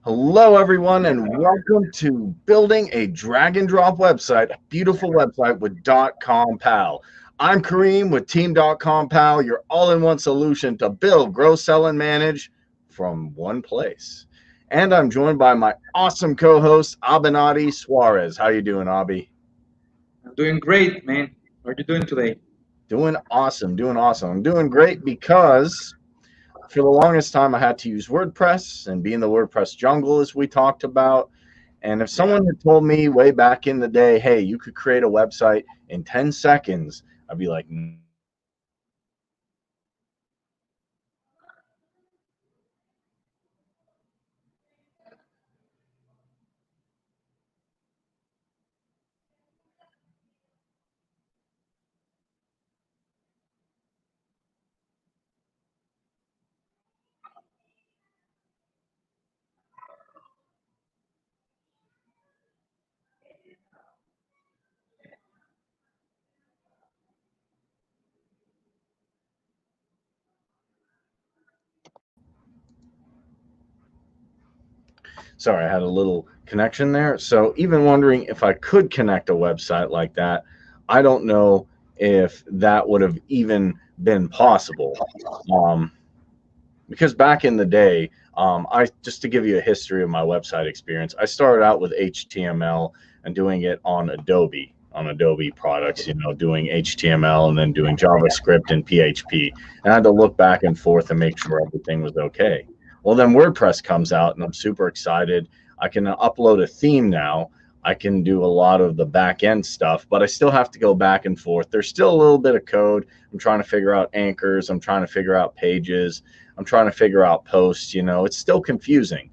Hello, everyone, and welcome to Building a Drag and Drop Website, a beautiful website with DotcomPal. I'm Kareem with Team DotcomPal, your all-in-one solution to build, grow, sell, and manage from one place. And I'm joined by my awesome co-host, Abinati Suarez. How you doing, Abi? I'm doing great, man. How are you doing today? Doing awesome, doing awesome. I'm doing great because for the longest time I had to use WordPress and be in the WordPress jungle, as we talked about. And if Yeah. someone had told me way back in the day, hey, you could create a website in 10 seconds, I'd be like, no, absolutely not. But today, sorry, I had a little connection there. So even wondering if I could connect a website like that, I don't know if that would have even been possible. Um, because back in the day, I just to give you a history of my website experience, I started out with HTML and doing it on Adobe products, doing HTML and then doing JavaScript and PHP. And I had to look back and forth and make sure everything was okay. Well, then WordPress comes out and I'm super excited. I can upload a theme now. I can do a lot of the back end stuff, but I still have to go back and forth. There's still a little bit of code. I'm trying to figure out anchors. I'm trying to figure out pages. I'm trying to figure out posts. It's still confusing.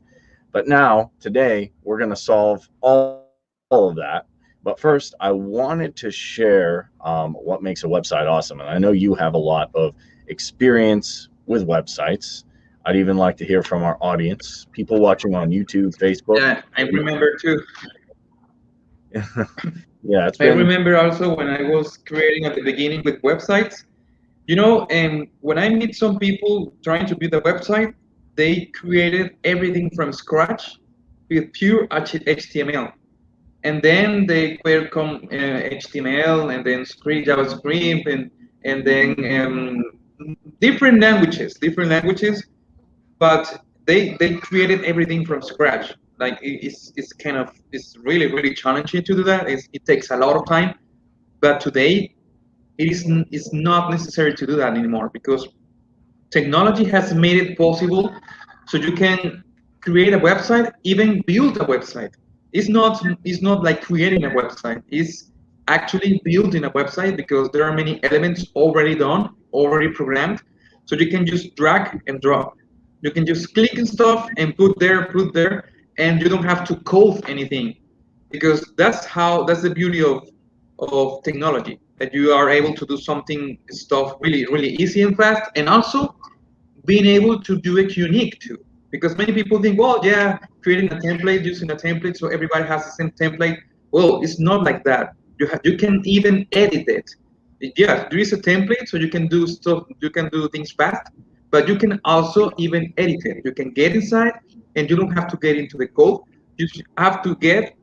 But now, today, we're going to solve all of that. But first, I wanted to share what makes a website awesome. And I know you have a lot of experience with websites. I'd even like to hear from our audience, people watching on YouTube, Facebook. Yeah, I remember too. Yeah, it's I been. remember also when I was creating at the beginning with websites. And when I meet some people trying to build a website, they created everything from scratch with pure HTML. And then they welcome HTML and then script JavaScript and then different languages, but they created everything from scratch. Like it's really challenging to do that. It takes a lot of time, but today it's not necessary to do that anymore because technology has made it possible so you can create a website, even build a website. It's not like creating a website, it's actually building a website because there are many elements already done, already programmed. So you can just drag and drop. You can just click and stuff and put there, and you don't have to code anything because that's the beauty of technology, that you are able to do something stuff really easy and fast, and also being able to do it unique too. Because many people think, well, yeah, creating a template, using a template, so everybody has the same template. Well, it's not like that. You can even edit it. Yeah, there is a template, so you can do stuff, you can do things fast, but you can also even edit it. You can get inside, and you don't have to get into the code. You have to get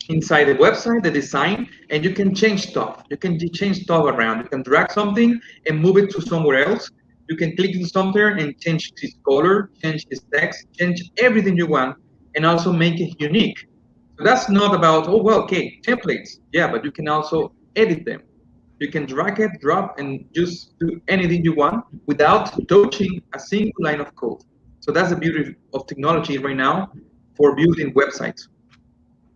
inside the website, the design, and you can change stuff. You can change stuff around. You can drag something and move it to somewhere else. You can click on something and change its color, change its text, change everything you want, and also make it unique. So that's not about, oh, well, okay, templates. Yeah, but you can also edit them. You can drag it, drop, and just do anything you want without touching a single line of code. So that's the beauty of technology right now for building websites.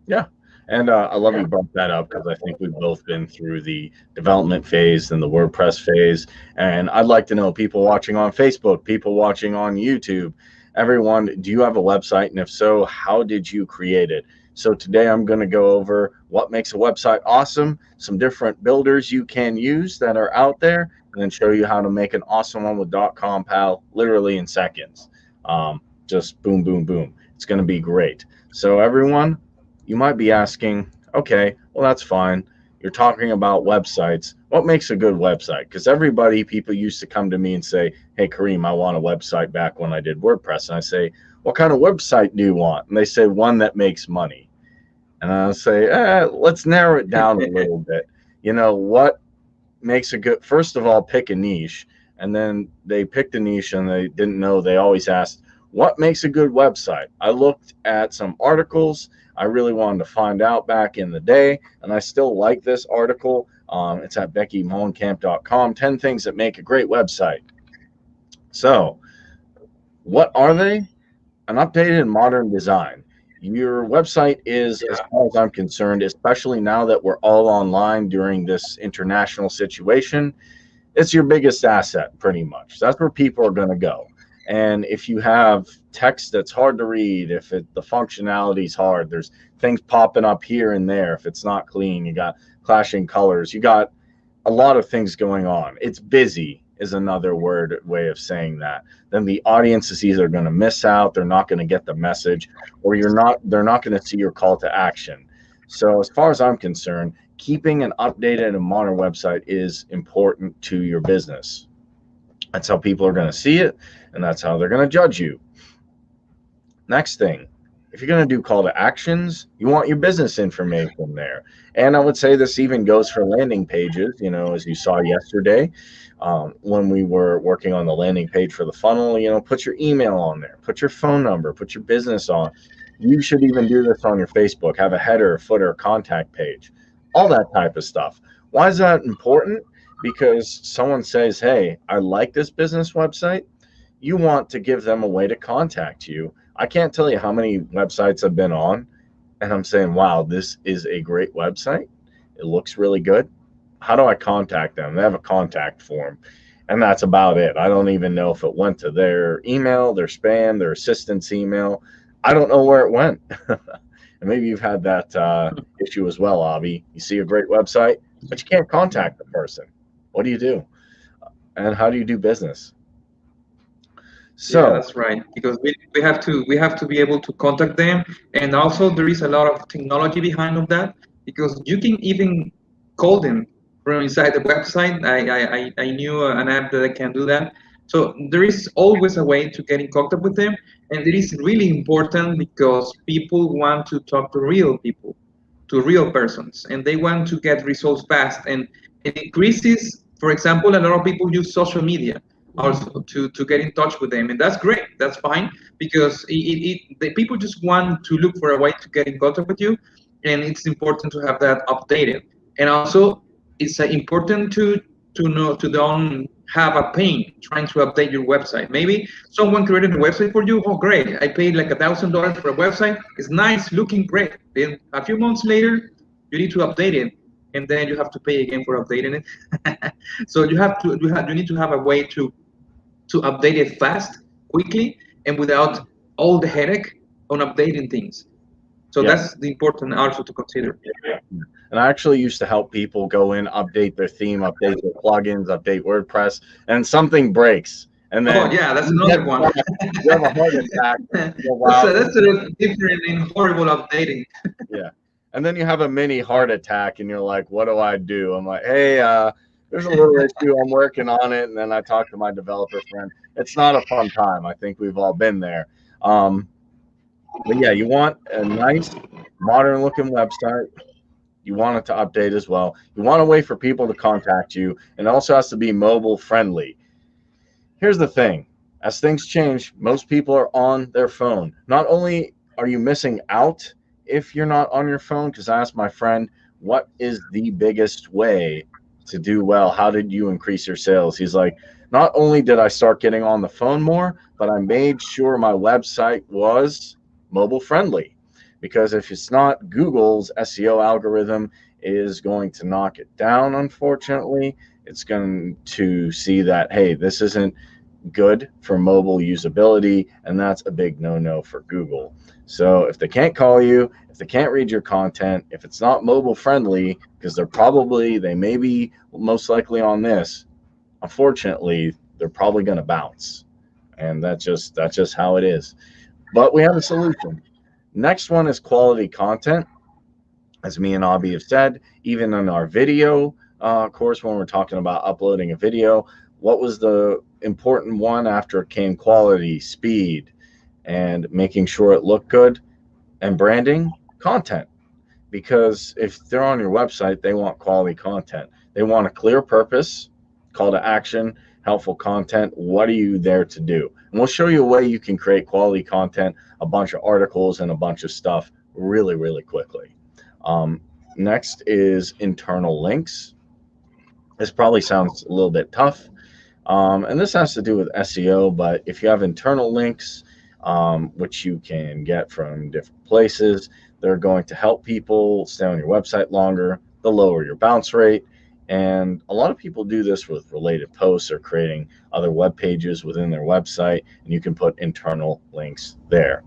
Yeah. And I love you brought that up because I think we've both been through the development phase and the WordPress phase. And I'd like to know, people watching on Facebook, people watching on YouTube, everyone, do you have a website? And if so, how did you create it? So today I'm going to go over what makes a website awesome, some different builders you can use that are out there, and then show you how to make an awesome one with DotcomPal literally in seconds. Just boom, boom, boom. It's going to be great. So everyone, you might be asking, okay, well, that's fine. You're talking about websites. What makes a good website? Because people used to come to me and say, hey, Kareem, I want a website back when I did WordPress. And I say, what kind of website do you want? And they say one that makes money. And I'll say, let's narrow it down a little bit. What makes a good, first of all, pick a niche. And then they picked a niche and they didn't know. They always asked, what makes a good website? I looked at some articles I really wanted to find out back in the day, and I still like this article. It's at BeckyMolenkamp.com, 10 things that make a great website. So what are they? An updated and modern design. Your website is, as far as I'm concerned, especially now that we're all online during this international situation, it's your biggest asset, pretty much. That's where people are going to go. And if you have text that's hard to read, if the functionality is hard, there's things popping up here and there. If it's not clean, you got clashing colors, you got a lot of things going on. It's busy is another way of saying that. Then the audience is either going to miss out, they're not going to get the message, or they're not going to see your call to action. So as far as I'm concerned, keeping an updated and modern website is important to your business. That's how people are going to see it, and that's how they're going to judge you. Next thing, if you're going to do call to actions, you want your business information there. And I would say this even goes for landing pages, as you saw yesterday, when we were working on the landing page for the funnel, put your email on there, put your phone number, put your business on. You should even do this on your Facebook, have a header, footer, contact page, all that type of stuff. Why is that important? Because someone says, hey, I like this business website. You want to give them a way to contact you. I can't tell you how many websites I've been on, and I'm saying, wow, this is a great website. It looks really good. How do I contact them? They have a contact form, and that's about it. I don't even know if it went to their email, their spam, their assistant's email. I don't know where it went. And maybe you've had that issue as well, Avi. You see a great website, but you can't contact the person. What do you do? And how do you do business? So Yeah, that's right. Because we have to be able to contact them, and also there is a lot of technology behind of that. Because you can even call them from inside the website. I knew an app that can do that. So there is always a way to get in contact with them, and it is really important because people want to talk to real people, to real persons, and they want to get results fast. And it increases, for example, a lot of people use social media also to get in touch with them, and that's great, that's fine, because the people just want to look for a way to get in contact with you, and it's important to have that updated. And also it's important to know, to don't have a pain trying to update your website. Maybe someone created a website for you. Oh, great! I paid like $1,000 for a website. It's nice, looking great. Then a few months later, you need to update it, and then you have to pay again for updating it. So you need to have a way to update it fast, quickly, and without all the headache on updating things. So yeah. that's the important also to consider. And I actually used to help people go in, update their theme, update their plugins, update WordPress, and something breaks. And Oh then yeah, that's another one. you have a heart attack. That's a different and horrible updating. Yeah. And then you have a mini heart attack and you're like, what do I do? I'm like, hey, there's a little issue. I'm working on it. And then I talk to my developer friend. It's not a fun time. I think we've all been there. But yeah, you want a nice, modern looking website. You want it to update as well. You want a way for people to contact you. And it also has to be mobile friendly. Here's the thing. As things change, most people are on their phone. Not only are you missing out if you're not on your phone, because I asked my friend, what is the biggest way to do well? How did you increase your sales? He's like, not only did I start getting on the phone more, but I made sure my website was mobile friendly. Because if it's not, Google's SEO algorithm is going to knock it down, unfortunately. It's going to see that, hey, this isn't good for mobile usability, and that's a big no-no for Google. So if they can't call you, if they can't read your content, if it's not mobile friendly, because they may be most likely on this, unfortunately, they're probably going to bounce. And that's just how it is. But we have a solution. Next one is quality content. As me and Abby have said, even in our video course, when we're talking about uploading a video, what was the important one after it came? Quality, speed, and making sure it looked good, and branding, content. Because if they're on your website, they want quality content. They want a clear purpose, call to action, helpful content. What are you there to do? And we'll show you a way you can create quality content, a bunch of articles, and a bunch of stuff really, really quickly. Next is internal links. This probably sounds a little bit tough, and this has to do with SEO, but if you have internal links, which you can get from different places, they're going to help people stay on your website longer. They'll lower your bounce rate. And a lot of people do this with related posts or creating other web pages within their website, and you can put internal links there.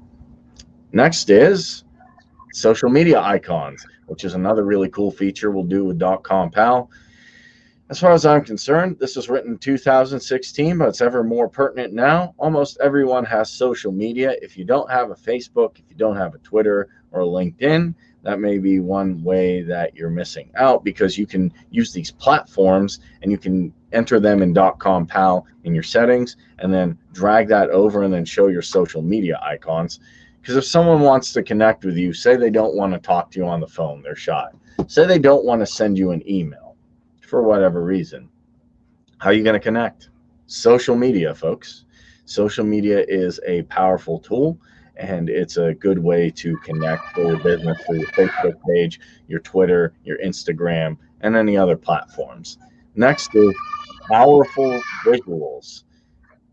Next is social media icons, which is another really cool feature we'll do with DotcomPal. As far as I'm concerned, this was written in 2016, but it's ever more pertinent now. Almost everyone has social media. If you don't have a Facebook, if you don't have a Twitter or a LinkedIn, that may be one way that you're missing out, because you can use these platforms and you can enter them in DotcomPal in your settings and then drag that over and then show your social media icons. Because if someone wants to connect with you, say they don't want to talk to you on the phone, they're shy. Say they don't want to send you an email for whatever reason. How are you going to connect? Social media, folks. Social media is a powerful tool, and it's a good way to connect for your business through your Facebook page, your Twitter, your Instagram, and any other platforms. Next is powerful visuals.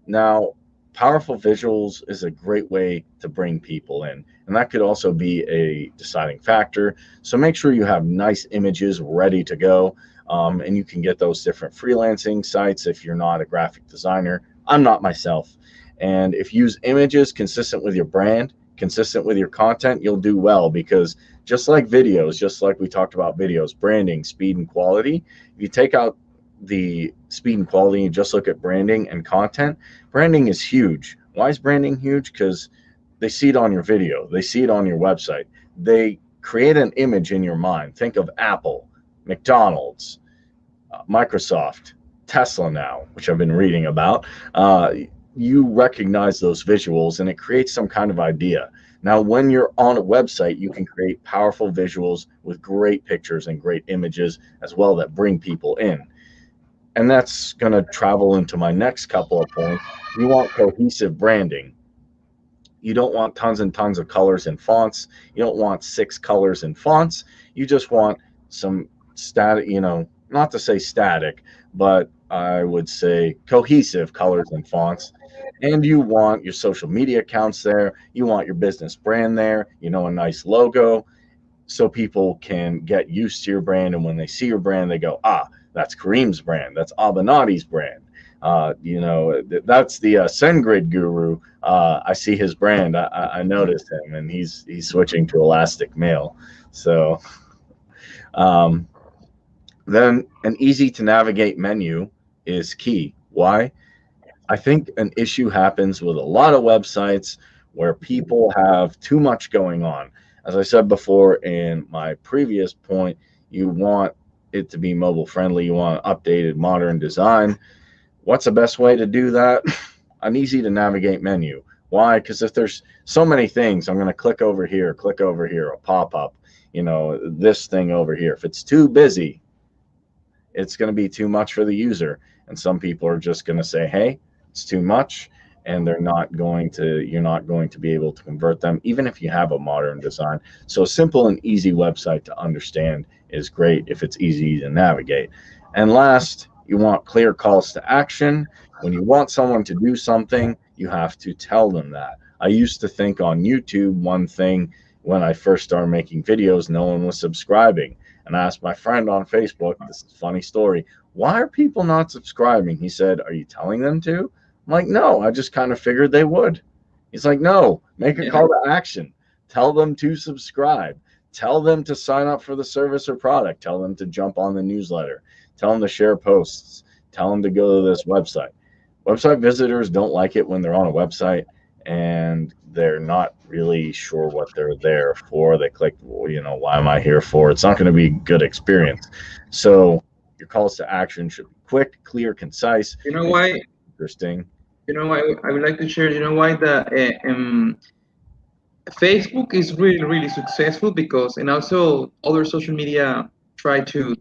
Now, powerful visuals is a great way to bring people in, and that could also be a deciding factor. So make sure you have nice images ready to go, and you can get those different freelancing sites if you're not a graphic designer. I'm not myself. And if you use images consistent with your brand, consistent with your content, you'll do well, because just like videos, just like we talked about videos, branding, speed, and quality, if you take out the speed and quality and just look at branding and content, branding is huge. Why is branding huge? Because they see it on your video. They see it on your website. They create an image in your mind. Think of Apple, McDonald's, Microsoft, Tesla now, which I've been reading about. You recognize those visuals and it creates some kind of idea. Now, when you're on a website, you can create powerful visuals with great pictures and great images as well that bring people in. And that's going to travel into my next couple of points. You want cohesive branding. You don't want tons and tons of colors and fonts. You don't want 6 colors and fonts. You just want some static, not to say static, but I would say cohesive colors and fonts. And you want your social media accounts there. You want your business brand there, a nice logo, so people can get used to your brand. And when they see your brand, they go, that's Kareem's brand. That's Abenadi's brand. That's the SendGrid guru. I see his brand. I noticed him, and he's switching to Elastic Mail. So then an easy to navigate menu is key. Why? I think an issue happens with a lot of websites where people have too much going on. As I said before in my previous point, you want it to be mobile friendly. You want updated, modern design. What's the best way to do that? An easy to navigate menu. Why? Because if there's so many things, I'm going to click over here, a pop-up, this thing over here. If it's too busy, it's going to be too much for the user. And some people are just going to say, hey, it's too much, and you're not going to be able to convert them, even if you have a modern design. So a simple and easy website to understand is great if it's easy to navigate. And last, you want clear calls to action. When you want someone to do something, you have to tell them that. I used to think on YouTube, one thing when I first started making videos, no one was subscribing. And I asked my friend on Facebook, this is a funny story, why are people not subscribing? He said, are you telling them to? I'm like, no, I just kind of figured they would. He's like, no, make a call to action. Tell them to subscribe. Tell them to sign up for the service or product. Tell them to jump on the newsletter. Tell them to share posts. Tell them to go to this website. Website visitors don't like it when they're on a website and they're not really sure what they're there for. They click, why am I here for? It's not going to be a good experience. So your calls to action should be quick, clear, concise. You know why? Interesting. I would like to share. You know why Facebook is really really successful because, and also other social media try to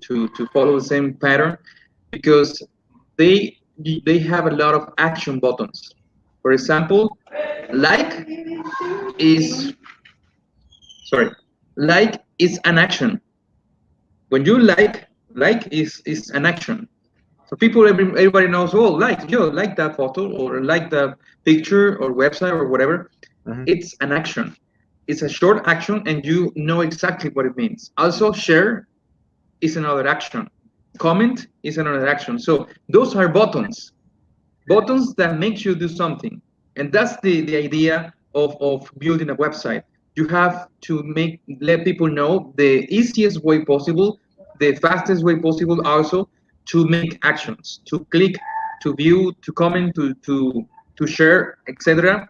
follow the same pattern because they they have a lot of action buttons. For example, like is sorry, like is an action. When you like is an action. So everybody knows, oh, like that photo or like the picture or website or whatever. Hmm. It's an action. It's a short action, and you know exactly what it means. Also, share is another action. Comment is another action. So those are buttons that makes you do something, and that's the idea of building a website. You have to let people know the easiest way possible, the fastest way possible also, to make actions, to click, to view, to comment, to share, etc.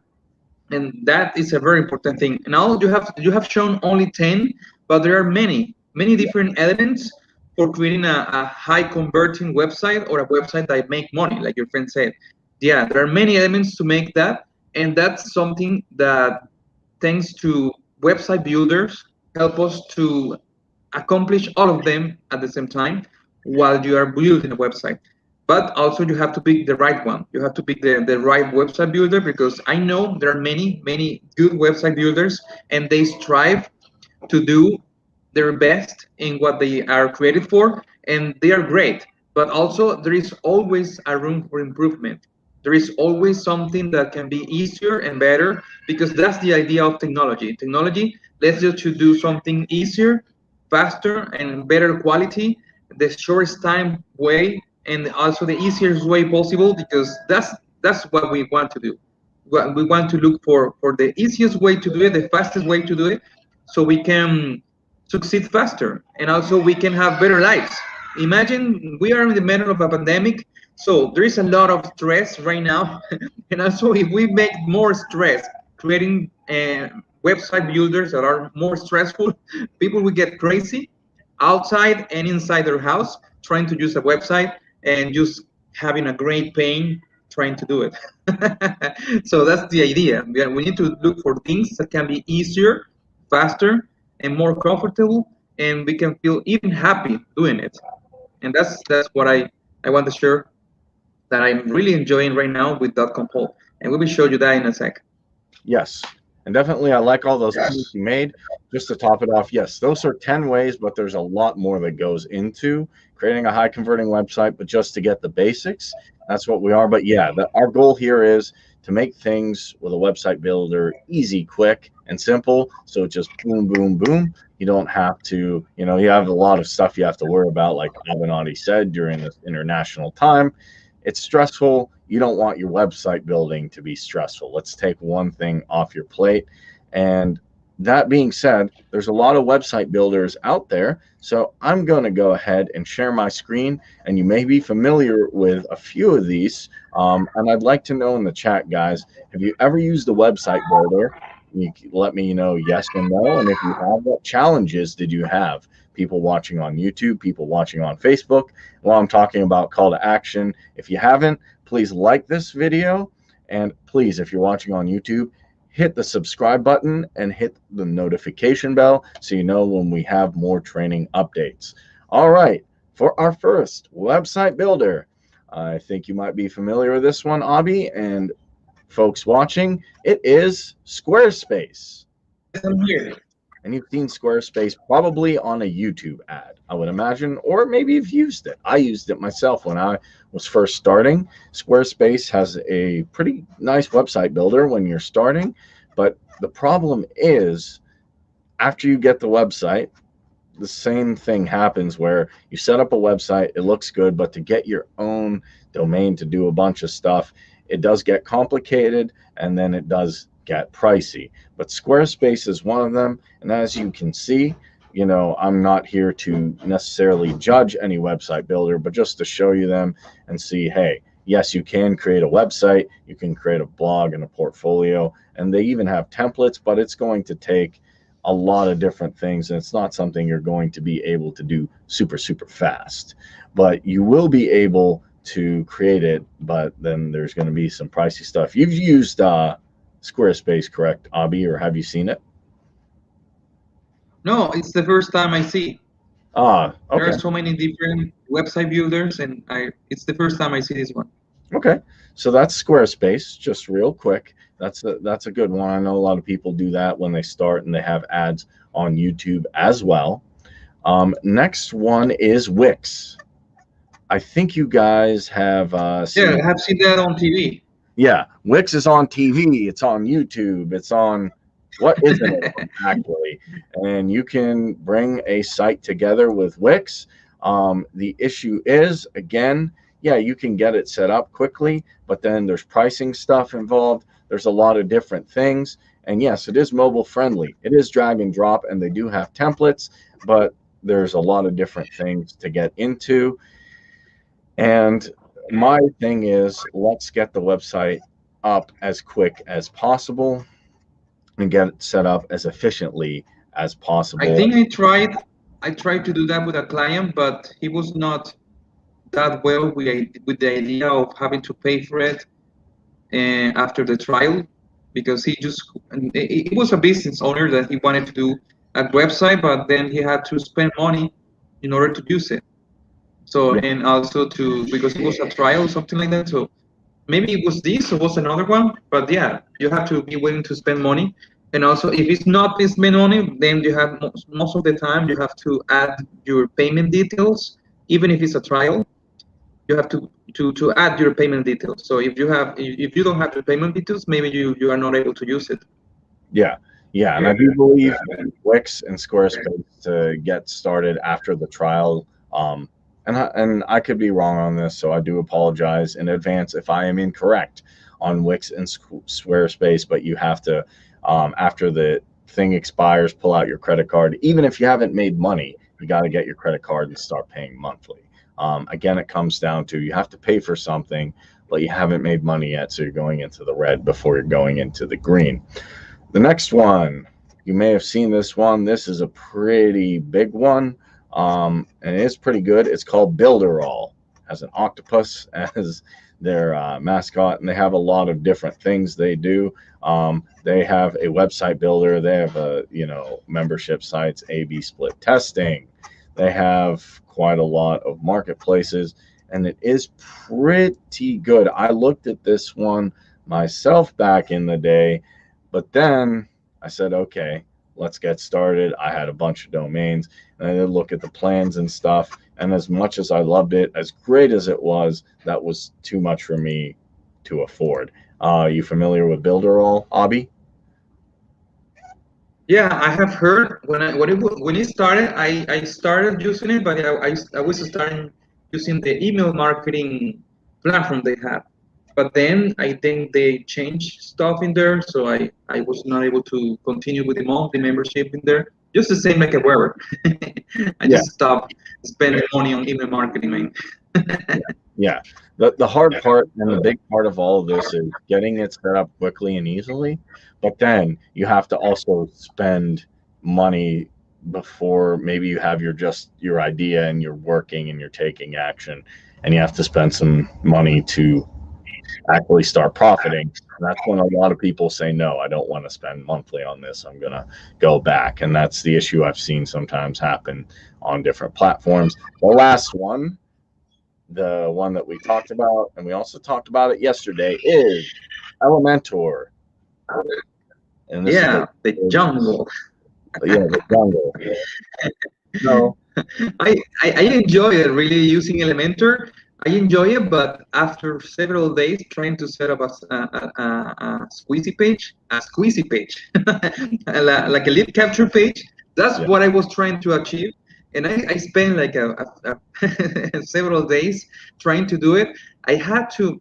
And that is a very important thing. Now you have shown only 10, but there are many different elements for creating a high converting website or a website that make money, like your friend said. Yeah, there are many elements to make that, and that's something that, thanks to website builders, help us to accomplish all of them at the same time while you are building a website. But also you have to pick the right one. You have to pick the right website builder, because I know there are many good website builders, and they strive to do their best in what they are created for, and they are great. But also there is always a room for improvement. There is always something that can be easier and better, because that's the idea of technology. Technology lets you to do something easier, faster, and better quality, the shortest time way, and also the easiest way possible, because that's what we want to do. We want to look for the easiest way to do it, the fastest way to do it, so we can succeed faster, and also we can have better lives. Imagine we are in the middle of a pandemic, so there is a lot of stress right now. And also if we make more stress creating website builders that are more stressful, people will get crazy outside and inside their house trying to use a website, and just having a great pain trying to do it. So that's the idea. We need to look for things that can be easier, faster, and more comfortable, and we can feel even happy doing it. And that's what I want to share, that I'm really enjoying right now with DotcomPal, and we will show you that in a sec. Yes, and definitely I like all those points you made. Just to top it off, yes, those are 10 ways, but there's a lot more that goes into creating a high converting website. But just to get the basics, that's what we are. But yeah, our goal here is to make things with a website builder easy, quick, and simple. So it's just boom, boom, boom. You don't have to, you have a lot of stuff you have to worry about, like Avenatti said, during this international time. It's stressful. You don't want your website building to be stressful. Let's take one thing off your plate. And that being said, there's a lot of website builders out there. So I'm going to go ahead and share my screen. And you may be familiar with a few of these. And I'd like to know in the chat, guys, have you ever used a website builder? You let me know yes or no. And if you have, what challenges did you have? People watching on YouTube, people watching on Facebook. While I'm talking about call to action, if you haven't, please like this video. And please, if you're watching on YouTube, hit the subscribe button and hit the notification bell so you know when we have more training updates. All right, for our first website builder, I think you might be familiar with this one, Abby, and folks watching, it is Squarespace. I'm here. And you've seen Squarespace probably on a YouTube ad, I would imagine, or maybe you've used it. I used it myself when I was first starting. Squarespace has a pretty nice website builder when you're starting, but the problem is after you get the website, the same thing happens where you set up a website, it looks good, but to get your own domain to do a bunch of stuff, it does get complicated, and then it does get pricey. But Squarespace is one of them, and as you can see, I'm not here to necessarily judge any website builder, but just to show you them and see, hey, yes, you can create a website, you can create a blog and a portfolio, and they even have templates, but it's going to take a lot of different things, and it's not something you're going to be able to do super fast. But you will be able to create it, but then there's going to be some pricey stuff. You've used Squarespace, correct, Abby, or have you seen it? No, it's the first time I see. Ah, There okay. are so many different website builders, and it's the first time I see this one. Okay, so that's Squarespace. Just real quick, that's a good one. I know a lot of people do that when they start, and they have ads on YouTube as well. Next one is Wix. I think you guys have Yeah, seen. I have seen that on TV. Yeah, Wix is on TV. It's on YouTube. It's on what isn't it on, actually? And you can bring a site together with Wix. The issue is, again, yeah, you can get it set up quickly, but then there's pricing stuff involved. There's a lot of different things. And yes, it is mobile friendly. It is drag and drop, and they do have templates, but there's a lot of different things to get into. And my thing is, let's get the website up as quick as possible and get it set up as efficiently as I possible. think I tried to do that with a client, but he was not that well with the idea of having to pay for it after the trial, because he just it was a business owner that he wanted to do a website, but then he had to spend money in order to use it. So, Yeah, and also because it was a trial or something like that. So maybe it was this or was another one, but yeah, you have to be willing to spend money. And also, if it's not spend money, then you have most of the time you have to add your payment details, even if it's a trial. You have to add your payment details. So if you don't have your payment details, maybe you are not able to use it. yeah, yeah. And I do believe Wix and Squarespace to get started after the trial. And I could be wrong on this, so I do apologize in advance if I am incorrect on Wix and Squarespace. But you have to, after the thing expires, pull out your credit card. Even if you haven't made money, you got to get your credit card and start paying monthly. Again, it comes down to you have to pay for something, but you haven't made money yet, so you're going into the red before you're going into the green. The next one, you may have seen this one. This is a pretty big one, and it's pretty good. It's called Builderall. Has an octopus as their mascot, and they have a lot of different things they do. They have a website builder. They have membership sites, A/B split testing. They have quite a lot of marketplaces, and it is pretty good. I looked at this one myself back in the day, but then I said, okay, let's get started. I had a bunch of domains, and I did look at the plans and stuff. And as much as I loved it, as great as it was, that was too much for me to afford. You familiar with Builderall, Abby? Yeah, I have heard when it started, I started using it, but I was starting using the email marketing platform they have. But then I think they changed stuff in there, so I was not able to continue with the monthly membership in there. Just the same like a Weber. I Yeah, just stopped spending money on email marketing, man. yeah. The hard part and the big part of all of this is getting it set up quickly and easily. But then you have to also spend money before maybe you have your idea and you're working and you're taking action, and you have to spend some money to actually start profiting. And that's when a lot of people say, no, I don't want to spend monthly on this. I'm going to go back. And that's the issue I've seen sometimes happen on different platforms. The last one, the one that we talked about, and we also talked about it yesterday, is Elementor. And this Yeah, the jungle. the jungle. No, I enjoy it really using Elementor. I enjoy it, but after several days trying to set up a squeezy page, like a lead capture page, that's yeah, what I was trying to achieve. And I spent like several days trying to do it. I have to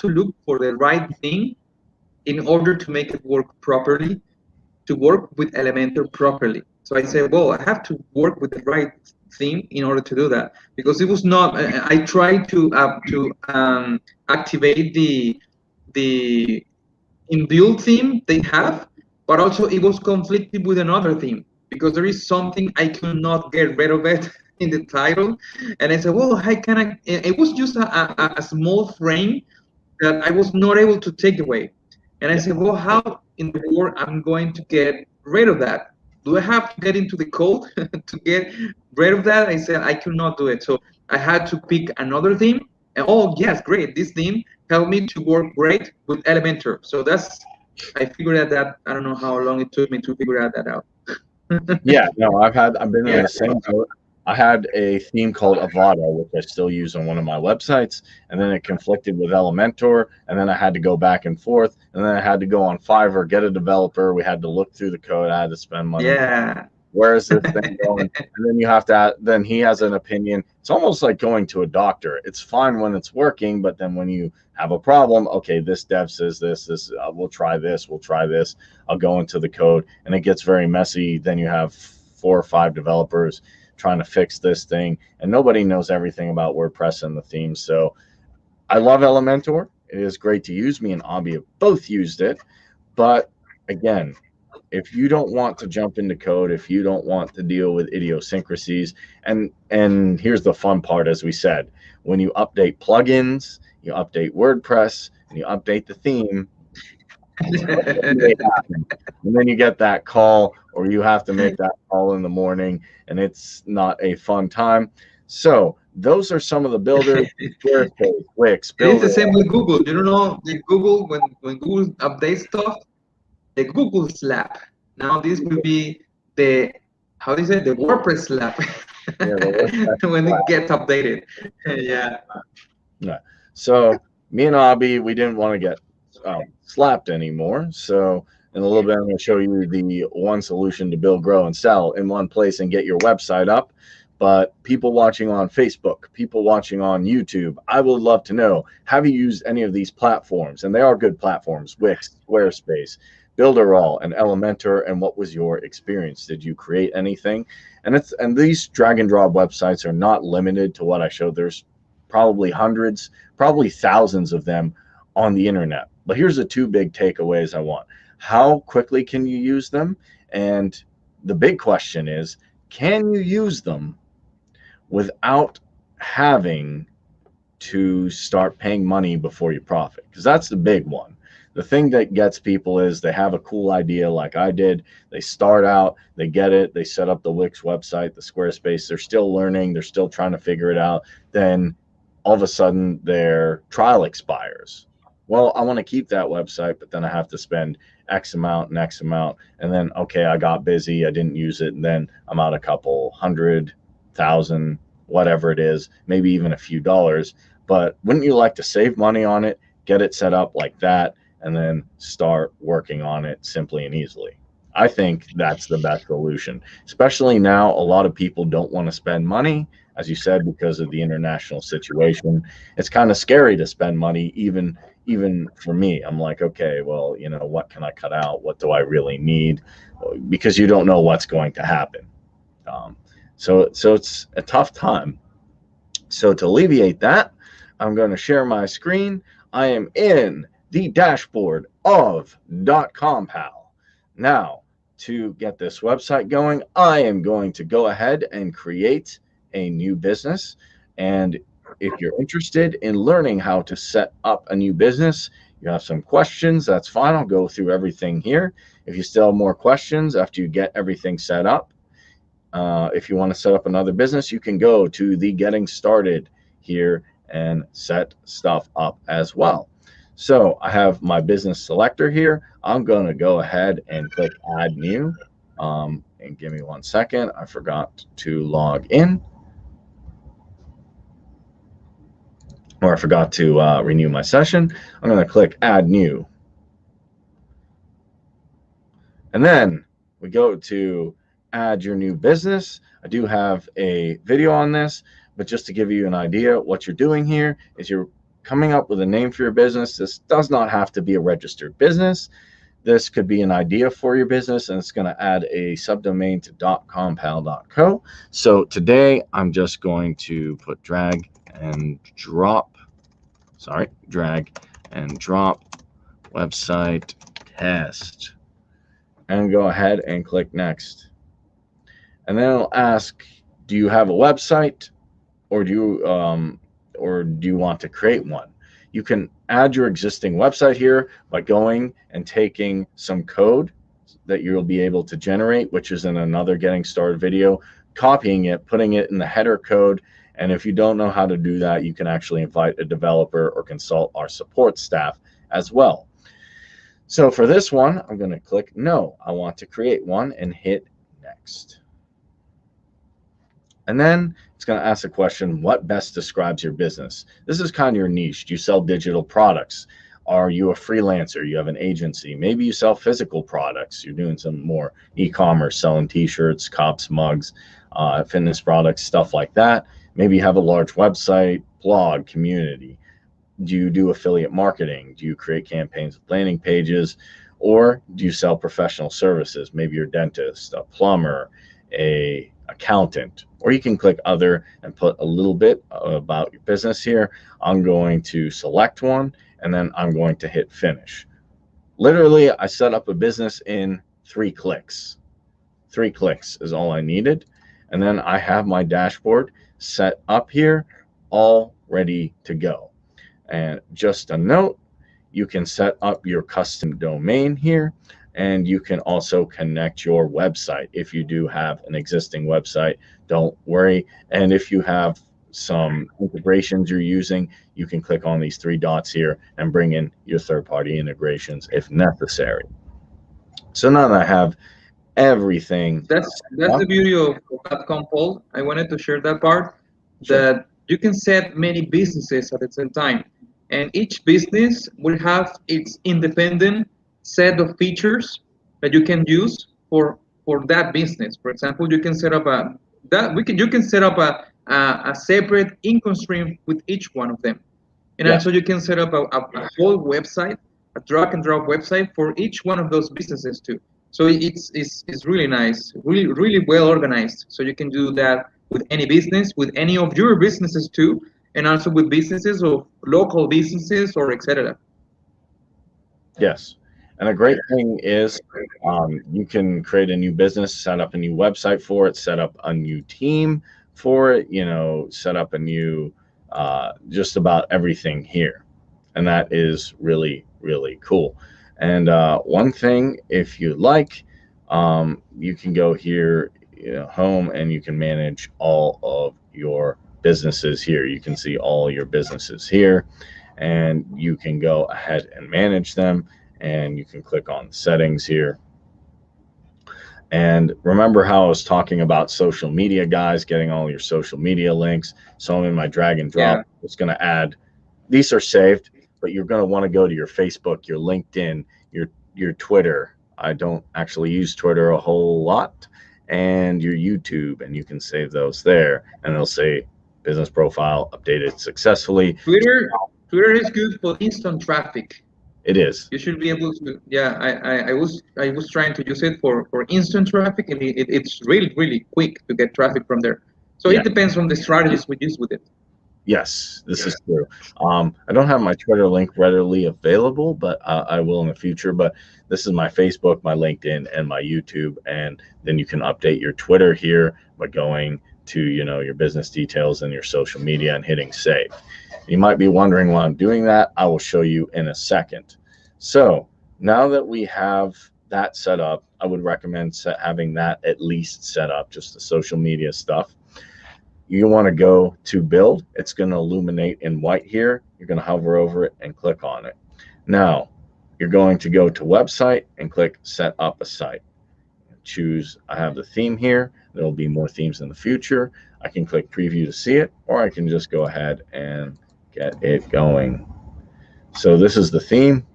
look for the right thing in order to make it work properly, to work with Elementor properly. So I said, well, I have to work with the right theme in order to do that, because it was not. I tried to activate the inbuilt theme they have, but also it was conflicted with another theme because there is something I could not get rid of it. in the title, and I said, well, how can I? It was just a small frame that I was not able to take away. And I Yeah. said, well, how in the world I'm going to get rid of that? Do I have to get into the code to get rid of that? I said, I could not do it. So I had to pick another theme. And oh, yes, great. This theme helped me to work great with Elementor. So I figured out that, I don't know how long it took me to figure out that out. Yeah, no, I've been in Yeah. the same boat. I had a theme called Avada, which I still use on one of my websites, and then it conflicted with Elementor, and then I had to go back and forth, and then I had to go on Fiverr, get a developer. We had to look through the code. I had to spend money. Yeah. Where is this thing going? And then you have to, then he has an opinion. It's almost like going to a doctor. It's fine when it's working, but then when you have a problem, okay, this dev says we'll try this, we'll try this. I'll go into the code, and it gets very messy. Then you have 4 or 5 developers trying to fix this thing, and nobody knows everything about WordPress and the themes. So I love Elementor. It is great to use. Me and Abhi have both used it, but again, if you don't want to jump into code, if you don't want to deal with idiosyncrasies, and here's the fun part, as we said, when you update plugins, you update WordPress, and you update the theme, and then you get that call, or you have to make that call in the morning, and it's not a fun time. So those are some of the builders: Squarespace, Wix, It is the Builder. same with Google. You don't know the Google when Google updates stuff, the Google slap. Now this will be the how do you say the WordPress slap Yeah, the WordPress. when it gets updated. Yeah. Yeah. So me and Abby, we didn't want to get slapped anymore. So in a little bit, I'm going to show you the one solution to build, grow, and sell in one place and get your website up. But people watching on Facebook, people watching on YouTube, I would love to know, have you used any of these platforms? And they are good platforms: Wix, Squarespace, Builderall, and Elementor. And what was your experience? Did you create anything? And these drag and drop websites are not limited to what I showed. There's probably hundreds, probably thousands of them on the internet. But here's the 2 big takeaways I want. How quickly can you use them? And the big question is, can you use them without having to start paying money before you profit? Because that's the big one. The thing that gets people is they have a cool idea like I did. They start out, they get it, they set up the Wix website, the Squarespace. They're still learning, they're still trying to figure it out. Then all of a sudden their trial expires. Well, I want to keep that website, but then I have to spend X amount and X amount. And then, okay, I got busy, I didn't use it. And then I'm out a couple hundred, thousand, whatever it is, maybe even a few dollars. But wouldn't you like to save money on it, get it set up like that, and then start working on it simply and easily? I think that's the best solution, especially now. A lot of people don't want to spend money, as you said, because of the international situation. It's kind of scary to spend money, even for me. I'm like, okay, well, what can I cut out? What do I really need? Because you don't know what's going to happen. So it's a tough time. So to alleviate that, I'm going to share my screen. I am in the dashboard of DotcomPal. Now, to get this website going, I am going to go ahead and create a new business. And if you're interested in learning how to set up a new business, you have some questions, that's fine. I'll go through everything here. If you still have more questions after you get everything set up, if you want to set up another business, you can go to the getting started here and set stuff up as well. So I have my business selector here. I'm going to go ahead and click add new. And give me 1 second. I forgot to log in, or I forgot to renew my session. I'm going to click add new. And then we go to add your new business. I do have a video on this, but just to give you an idea, what you're doing here is you're coming up with a name for your business. This does not have to be a registered business. This could be an idea for your business, and it's going to add a subdomain to .compal.co. So today I'm just going to put drag and drop website test, and go ahead and click next. And then it'll ask Do you have a website, or do you want to create one? You can add your existing website here by going and taking some code that you'll be able to generate, which is in another getting started video, copying it, putting it in the header code. And if you don't know how to do that, you can actually invite a developer or consult our support staff as well. So for this one, I'm going to click no. I want to create one and hit next. And then it's going to ask the question, what best describes your business? This is kind of your niche. Do you sell digital products? Are you a freelancer? You have an agency. Maybe you sell physical products. You're doing some more e-commerce, selling t-shirts, cups, mugs, fitness products, stuff like that. Maybe you have a large website, blog, community. Do you do affiliate marketing? Do you create campaigns with landing pages? Or do you sell professional services? Maybe you're a dentist, a plumber, a accountant, or you can click other and put a little bit about your business here. I'm going to select one, and then I'm going to hit finish. Literally, I set up a business in 3 clicks. 3 clicks is all I needed. And then I have my dashboard set up here, all ready to go. And just a note, you can set up your custom domain here, and you can also connect your website. If you do have an existing website, don't worry. And if you have some integrations you're using, you can click on these 3 dots here and bring in your third-party integrations if necessary. So now that I have everything. That's the beauty of DotcomPal. I wanted to share that part, Sure. that you can set many businesses at the same time, and each business will have its independent set of features that you can use for that business. For example, you can set up you can set up a separate income stream with each one of them, and Yeah. also you can set up a whole website, a drag and drop website for each one of those businesses too. So it's really nice, really well organized. So you can do that with any business, with any of your businesses too, and also with businesses of local businesses or etc. Yes. And a great thing is you can create a new business, set up a new website for it, set up a new team for it, set up a new, just about everything here. And that is really, really cool. And one thing, if you like, you can go here, home, and you can manage all of your businesses here. You can see all your businesses here, and you can go ahead and manage them. And you can click on settings here. And remember how I was talking about social media, guys, getting all your social media links. So I'm in my drag and drop. Yeah. It's going to add, these are saved, but you're going to want to go to your Facebook, your LinkedIn, your Twitter. I don't actually use Twitter a whole lot, and your YouTube, and you can save those there, and it'll say business profile updated successfully. Twitter is good for instant traffic. It is. You should be able to. Yeah, I was trying to use it for instant traffic, and it's really quick to get traffic from there. So Yeah. it depends on the strategies we use with it. Yes, this is true. I don't have my Twitter link readily available, but I will in the future. But this is my Facebook, my LinkedIn, and my YouTube. And then you can update your Twitter here by going to, your business details and your social media and hitting save. You might be wondering why I'm doing that. I will show you in a second. So now that we have that set up, I would recommend having that at least set up, just the social media stuff. You want to go to build. It's going to illuminate in white here. You're going to hover over it and click on it. Now you're going to go to website and click set up a site. Choose, I have the theme here. There will be more themes in the future. I can click preview to see it, or I can just go ahead and get it going. So this is the theme.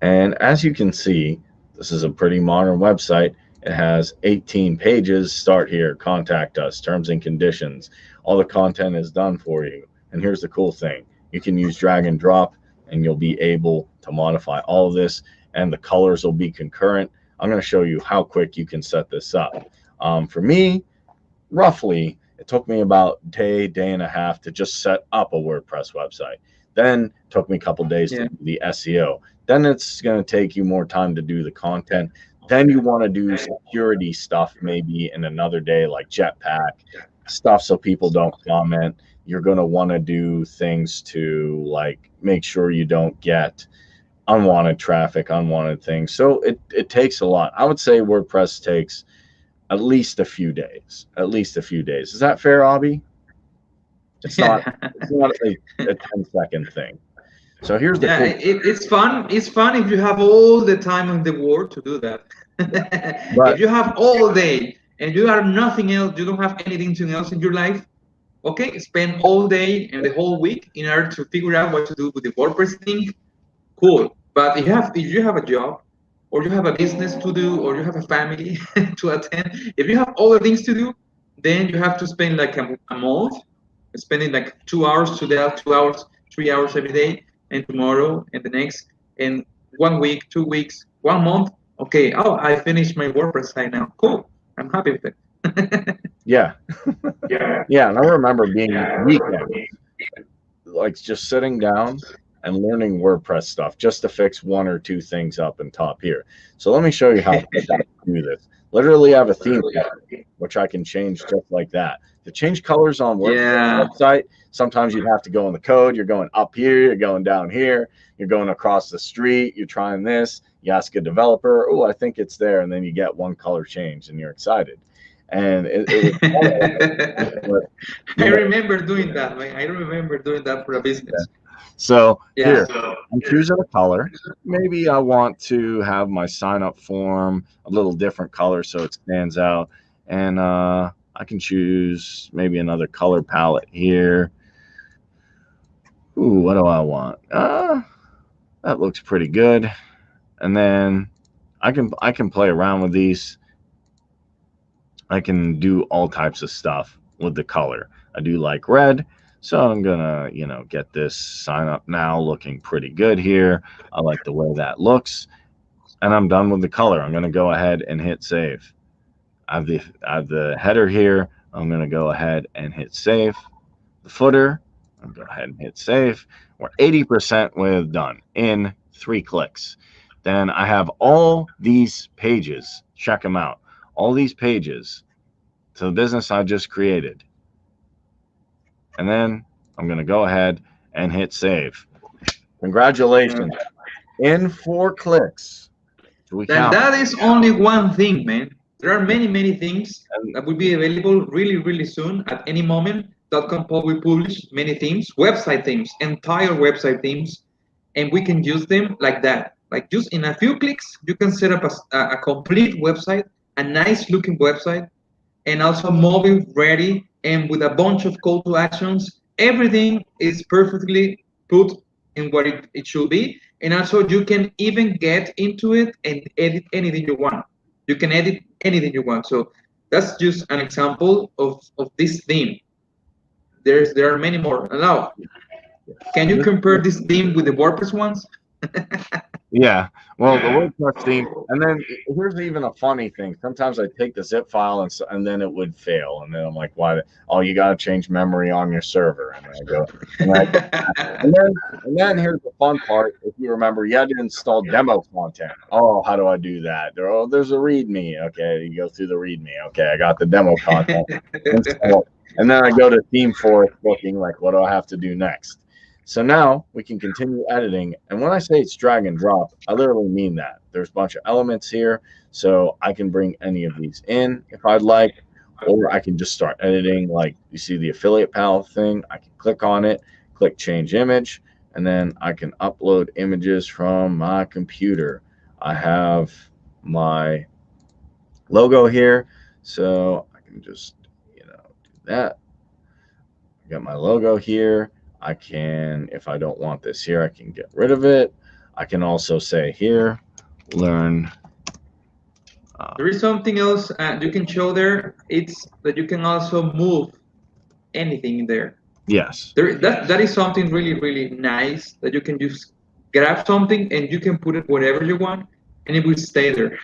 And as you can see, this is a pretty modern website. It has 18 pages. Start here, contact us, terms and conditions. All the content is done for you. And here's the cool thing. You can use drag and drop, and you'll be able to modify all of this, and the colors will be concurrent. I'm going to show you how quick you can set this up. For me, roughly, it took me about day and a half to just set up a WordPress website. Then it took me a couple days to do the SEO. Then it's going to take you more time to do the content. Then you want to do security stuff maybe in another day, like Jetpack stuff, so people don't comment. You're going to want to do things to like make sure you don't get unwanted traffic, unwanted things. So it takes a lot. I would say WordPress takes at least a few days. At least a few days. Is that fair, Abby? It's not. It's not a 10-second thing. So here's the Yeah, cool. it's fun. It's fun if you have all the time in the world to do that. But If you have all day and you have nothing else, you don't have anything else in your life. Okay, spend all day and the whole week in order to figure out what to do with the WordPress thing. Cool. But if you have a job, or you have a business to do, or you have a family to attend, if you have other things to do, then you have to spend like a month, spending like 2 hours today, 2 hours, 3 hours every day, and tomorrow and the next, and 1 week, 2 weeks, 1 month. Okay, oh, I finished my WordPress site now. Cool. I'm happy with it. yeah, Yeah. yeah, and I remember being weekends, like just sitting down and learning WordPress stuff just to fix one or two things up in top here. So let me show you how quick I can do this. Literally, I have a theme color, which I can change just like that. To change colors on WordPress Yeah. website, sometimes you have to go in the code. You're going up here, you're going down here, you're going across the street, you're trying this. You ask a developer, oh, I think it's there, and then you get one color change, and you're excited. And it was, but, I you know, remember doing that, man. I remember doing that for a business. so Yeah. here, I'm choosing a color. Maybe I want to have my sign up form a little different color so it stands out. And I can choose maybe another color palette here. Ooh, what do I want? That looks pretty good. And then I can play around with these. I can do all types of stuff with the color. I do like red. So I'm gonna, get this sign up now looking pretty good here. I like the way that looks, and I'm done with the color. I'm gonna go ahead and hit save. I have the header here. I'm gonna go ahead and hit save. The footer, I'll go ahead and hit save. We're 80% with done in 3 clicks. Then I have all these pages. Check them out. All these pages to the business I just created. And then I'm going to go ahead and hit save. Congratulations. In 4 clicks. Do we And count? that is only one thing, man. There are many, many things that will be available really, really soon. At any moment, DotcomPal will publish many themes, website themes, entire website themes, and we can use them like that. Like just in a few clicks, you can set up a complete website, a nice looking website, and also mobile ready and with a bunch of call to actions. Everything is perfectly put in what it should be. And also you can even get into it and edit anything you want. You can edit anything you want. So that's just an example of this theme. There are many more. Now, can you compare this theme with the WordPress ones? Yeah. Well, the WordPress theme, and then here's even a funny thing. Sometimes I take the zip file and then it would fail, and then I'm like, "Why? Oh, you got to change memory on your server." And I go, and then here's the fun part. If you remember, you had to install demo content. Oh, how do I do that? There's a README. Okay, you go through the README. Okay, I got the demo content. And then I go to theme forest looking like, what do I have to do next? So now we can continue editing. And when I say it's drag and drop, I literally mean that. There's a bunch of elements here. So I can bring any of these in if I'd like, or I can just start editing. Like you see the affiliate pal thing. I can click on it, click change image, and then I can upload images from my computer. I have my logo here. So I can just, do that. I got my logo here. I can, if I don't want this here, I can get rid of it. I can also say here, learn. There is something else you can show there. It's that you can also move anything in there. Yes. That is something really, really nice that you can just grab something and you can put it wherever you want and it will stay there.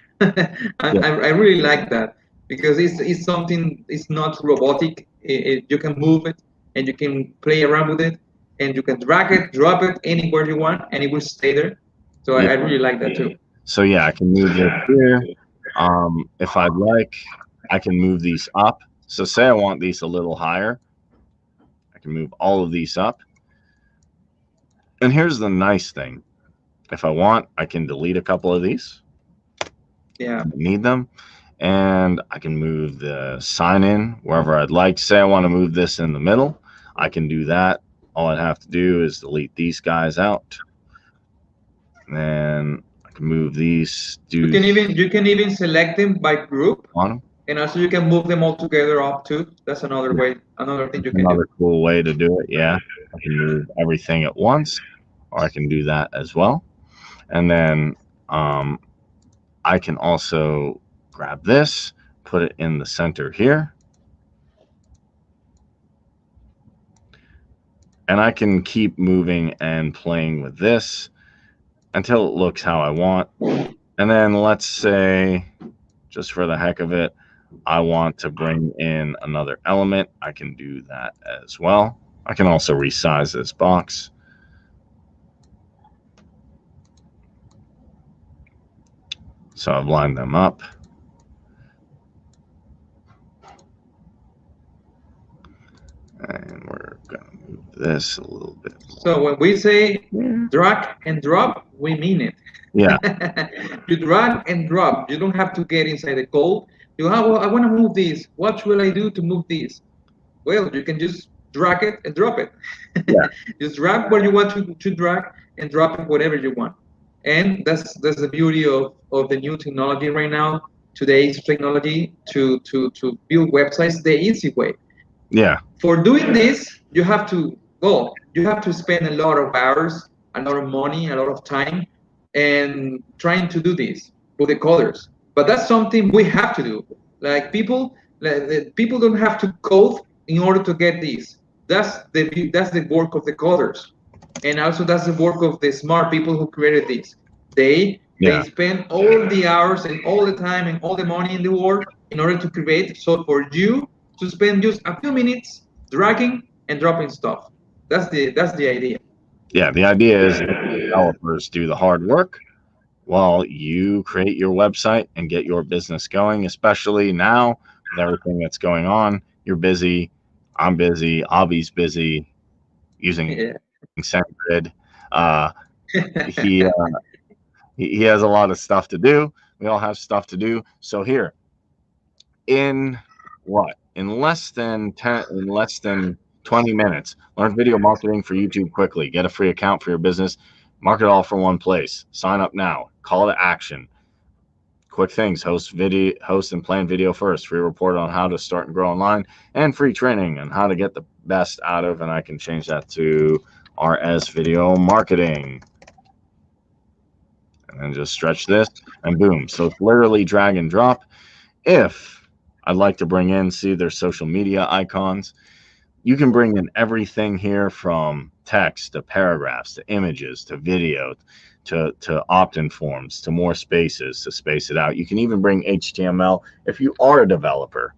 I really like that because it's something, it's not robotic. You can move it and you can play around with it and you can drag it, drop it anywhere you want and it will stay there. So I really like that too. So yeah, I can move it here. If I'd like, I can move these up. So say I want these a little higher. I can move all of these up. And here's the nice thing. If I want, I can delete a couple of these. Yeah. I need them. And I can move the sign in wherever I'd like. Say I want to move this in the middle. I can do that. All I'd have to do is delete these guys out. And then I can move these. You can even select them by group, on them. and also you can move them all together up too. That's another way, another thing you can do. Another cool way to do it. Yeah, I can move everything at once, or I can do that as well. And then I can also grab this, put it in the center here, and I can keep moving and playing with this until it looks how I want. And then let's say, just for the heck of it, I want to bring in another element. I can do that as well. I can also resize this box. So I've lined them up. And we're going to move this a little bit more. So when we say drag and drop, we mean it. Yeah. You drag and drop. You don't have to get inside the code. You have, well, I want to move this. What will I do to move this? Well, you can just drag it and drop it. Yeah. Just drag where you want to drag and drop it whatever you want. And that's the beauty of the new technology right now, today's technology to build websites the easy way. Yeah. For doing this, you have to spend a lot of hours, a lot of money, a lot of time, and trying to do this with the coders. But that's something we have to do. Like people don't have to code in order to get this. That's the work of the coders, and also that's the work of the smart people who created this. They spend all the hours and all the time and all the money in the world in order to create. So for you to spend just a few minutes dragging and dropping stuff. That's the idea. Yeah, the idea is developers do the hard work while you create your website and get your business going, especially now with everything that's going on. You're busy, I'm busy, Avi's busy using SendGrid. He has a lot of stuff to do. We all have stuff to do. So here, in less than 20 minutes, learn video marketing for YouTube quickly. Get a free account for your business. Market all for one place. Sign up now. Call to action. Quick things: host and plan video first. Free report on how to start and grow online, and free training on how to get the best out of. And I can change that to RS video marketing. And then just stretch this, and boom. So it's literally drag and drop. If I'd like to bring in, see their social media icons. You can bring in everything here from text to paragraphs to images to video to opt-in forms to more spaces to space it out. You can even bring HTML if you are a developer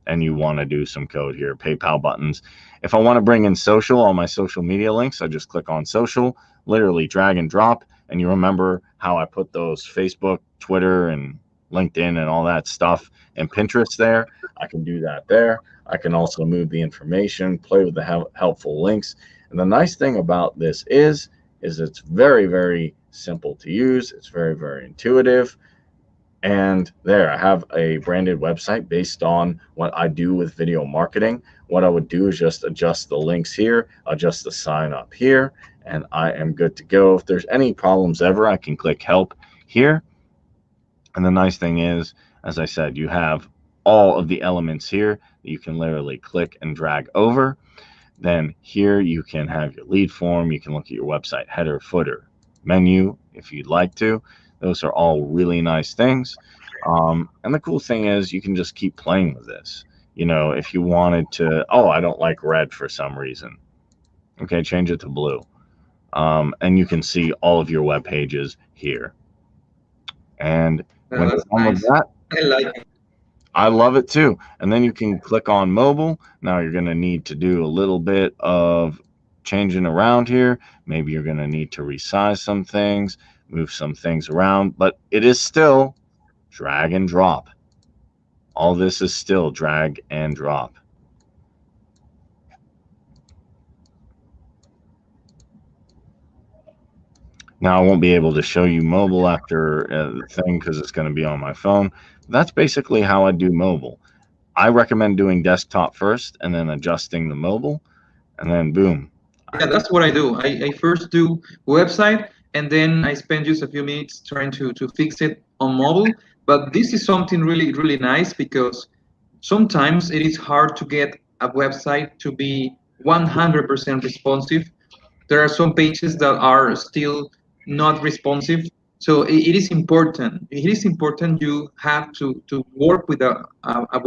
and you want to do some code here, PayPal buttons. If I want to bring in social, all my social media links, I just click on social, literally drag and drop. And you remember how I put those Facebook, Twitter, and LinkedIn and all that stuff and Pinterest there. I can do that there. I can also move the information, play with the helpful links. And the nice thing about this is it's very, very simple to use. It's very, very intuitive. And there, I have a branded website based on what I do with video marketing. What I would do is just adjust the links here, adjust the sign up here, and I am good to go. If there's any problems ever, I can click help here. And the nice thing is, as I said, you have all of the elements here that you can literally click and drag over. Then here you can have your lead form. You can look at your website header, footer, menu if you'd like to. Those are all really nice things. And the cool thing is you can just keep playing with this. You know, if you wanted to, oh, I don't like red for some reason. Okay, change it to blue. And you can see all of your web pages here. And when you're done with that, I like it. I love it too. And then you can click on mobile. Now you're going to need to do a little bit of changing around here. Maybe you're going to need to resize some things, move some things around, but it is still drag and drop. All this is still drag and drop. Now I won't be able to show you mobile after the thing because it's going to be on my phone. That's basically how I do mobile. I recommend doing desktop first and then adjusting the mobile, and then boom. Yeah, that's what I do. I first do website, and then I spend just a few minutes trying to fix it on mobile. But this is something really, really nice because sometimes it is hard to get a website to be 100% responsive. There are some pages that are still not responsive. So it is important. It is important you have to work with a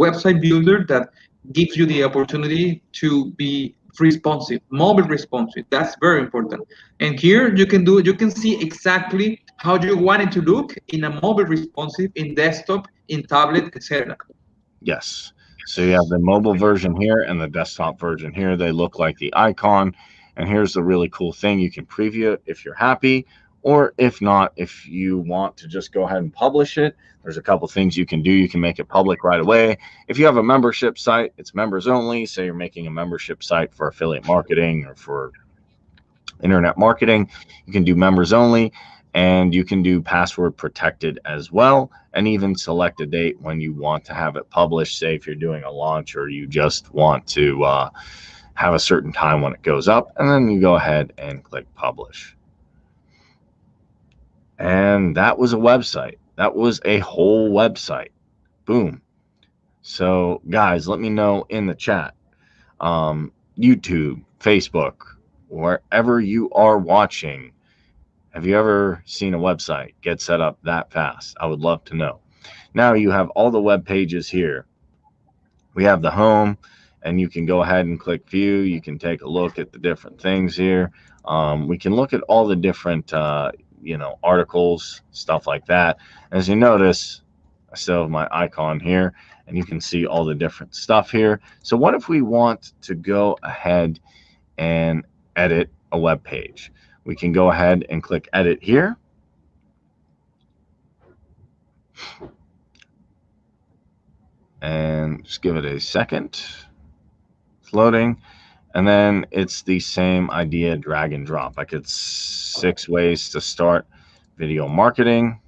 website builder that gives you the opportunity to be responsive, mobile responsive. That's very important. And here you can see exactly how you want it to look in a mobile responsive, in desktop, in tablet, etc. Yes. So you have the mobile version here and the desktop version here. They look like the icon. And here's the really cool thing. You can preview it if you're happy, or if not, if you want to just go ahead and publish it. There's a couple things you can do. You can make it public right away. If you have a membership site, it's members only. Say you're making a membership site for affiliate marketing or for internet marketing, you can do members only, and you can do password protected as well, and even select a date when you want to have it published. Say if you're doing a launch or you just want to have a certain time when it goes up, and then you go ahead and click publish. And that was a website. That was a whole website. Boom. So guys, let me know in the chat, YouTube, Facebook, wherever you are watching, have you ever seen a website get set up that fast? I would love to know. Now you have all the web pages here. We have the home, and you can go ahead and click view. You can take a look at the different things here. We can look at all the different articles, stuff like that. As you notice, I still have my icon here, and you can see all the different stuff here. So what if we want to go ahead and edit a web page? We can go ahead and click edit here. And just give it a second. It's loading. And then it's the same idea, drag and drop. Like it's 6 ways to start video marketing.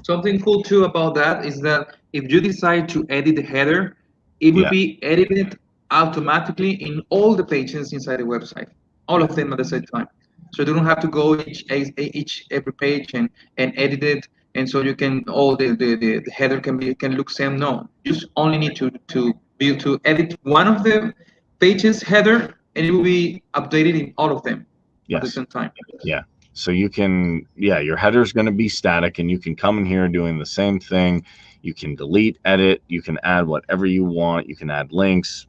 Something cool too about that is that if you decide to edit the header, it will be edited automatically in all the pages inside the website, all of them at the same time. So you don't have to go each every page and edit it, and so you can all the header can look same. No, you just only need to edit one of the pages header, and it will be updated in all of them at the same time. Yeah. So you can, your header is going to be static, and you can come in here doing the same thing. You can delete, edit, you can add whatever you want. You can add links,